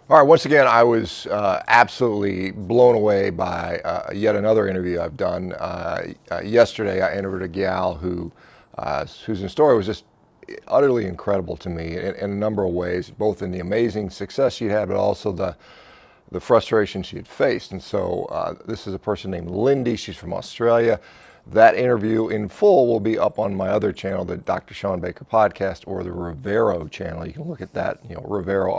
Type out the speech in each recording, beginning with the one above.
All right, once again, I was absolutely blown away by yet another interview I've done. Yesterday, I interviewed a gal whose story was just utterly incredible to me in a number of ways, both in the amazing success she had, but also the frustration she had faced. And so this is a person named Lindy. She's from Australia. That interview in full will be up on my other channel, the Dr. Sean Baker podcast, or the Revero channel. You can look at that, Revero,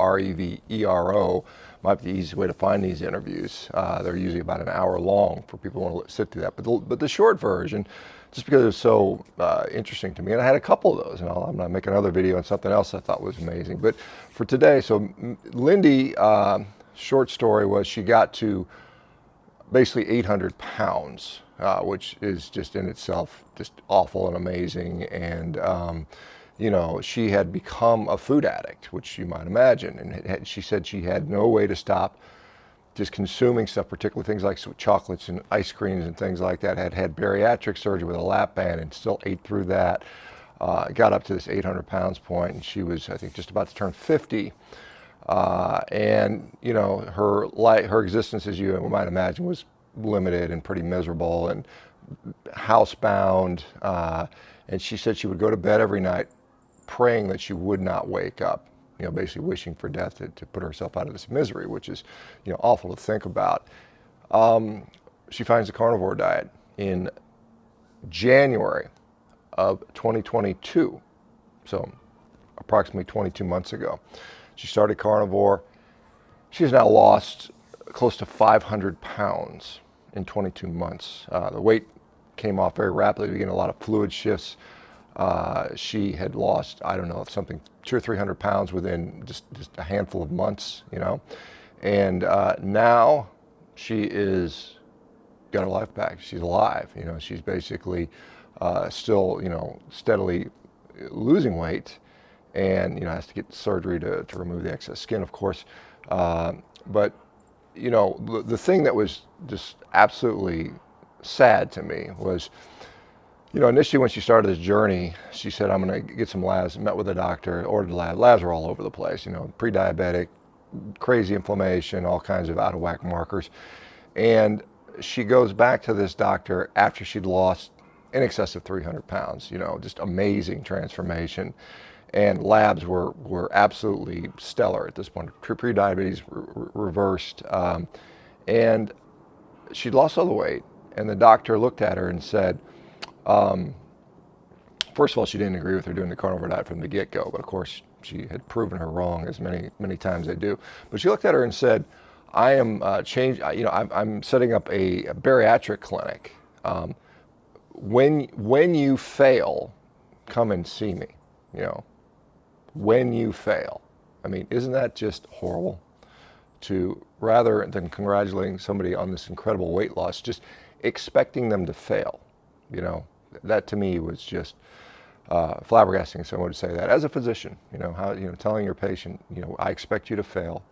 Revero, might be the easiest way to find these interviews. They're usually about an hour long for people who want to sit through that. But the short version, just because it was so interesting to me, and I had a couple of those, and I'm going to make another video on something else I thought was amazing. But for today, so Lindy, short story was she got to basically 800 pounds, which is just in itself just awful and amazing. And, she had become a food addict, which you might imagine. And she said she had no way to stop just consuming stuff, particularly things like chocolates and ice creams and things like that. Had bariatric surgery with a lap band and still ate through that. Got up to this 800 pounds point, and she was, I think, just about to turn 50. Her existence, as you might imagine, was limited and pretty miserable and housebound. And she said she would go to bed every night praying that she would not wake up, basically wishing for death to put herself out of this misery, which is, awful to think about. She finds the carnivore diet in January of 2022, so approximately 22 months ago. She started carnivore. She's now lost close to 500 pounds in 22 months. The weight came off very rapidly, began a lot of fluid shifts. She had lost, I don't know, something 200 or 300 pounds within just a handful of months, And now she is got her life back. She's alive. She's basically still, steadily losing weight, and has to get surgery to remove the excess skin, of course. But the thing that was just absolutely sad to me was, initially when she started this journey, she said, I'm going to get some labs. Met with a doctor, ordered labs. Labs are all over the place, pre-diabetic, crazy inflammation, all kinds of out of whack markers. And she goes back to this doctor after she'd lost in excess of 300 pounds, just amazing transformation. And labs were absolutely stellar at this point. Pre-diabetes reversed, and she'd lost all the weight. And the doctor looked at her and said, first of all, she didn't agree with her doing the carnivore diet from the get-go, but of course she had proven her wrong, as many times they do. But she looked at her and said, I am I'm setting up a bariatric clinic. When you fail, come and see me. When you fail. I mean, isn't that just horrible? To rather than congratulating somebody on this incredible weight loss, just expecting them to fail. That to me was just flabbergasting. Someone would say that as a physician. Telling your patient, I expect you to fail,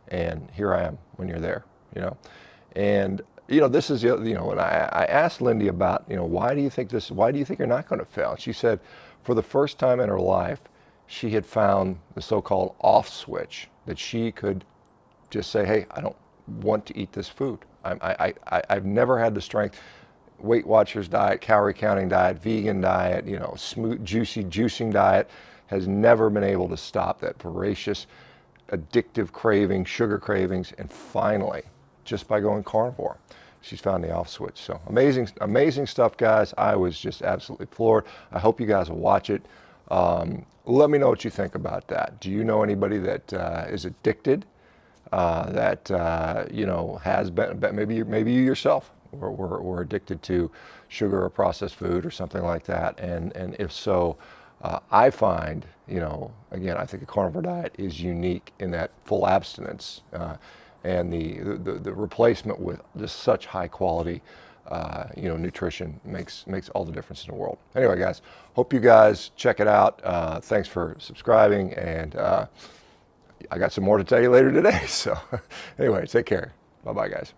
and here I am when you're there. And this is when I asked Lindy about why do you think you're not going to fail? And she said, for the first time in her life, she had found the so-called off switch that she could just say, hey, I don't want to eat this food. I've never had the strength. Weight Watchers diet, calorie counting diet, vegan diet, smooth, juicy juicing diet has never been able to stop that voracious, addictive craving, sugar cravings. And finally, just by going carnivore, she's found the off switch. So amazing stuff, guys. I was just absolutely floored. I hope you guys will watch it. Let me know what you think about that. Do you know anybody that is addicted? That has been, maybe you yourself were addicted to sugar or processed food or something like that, and if so, I find, again, I think the carnivore diet is unique in that full abstinence, and the replacement with just such high quality nutrition makes all the difference in the world. Anyway, guys, hope you guys check it out. Thanks for subscribing, and I got some more to tell you later today. So anyway, take care. Bye-bye, guys.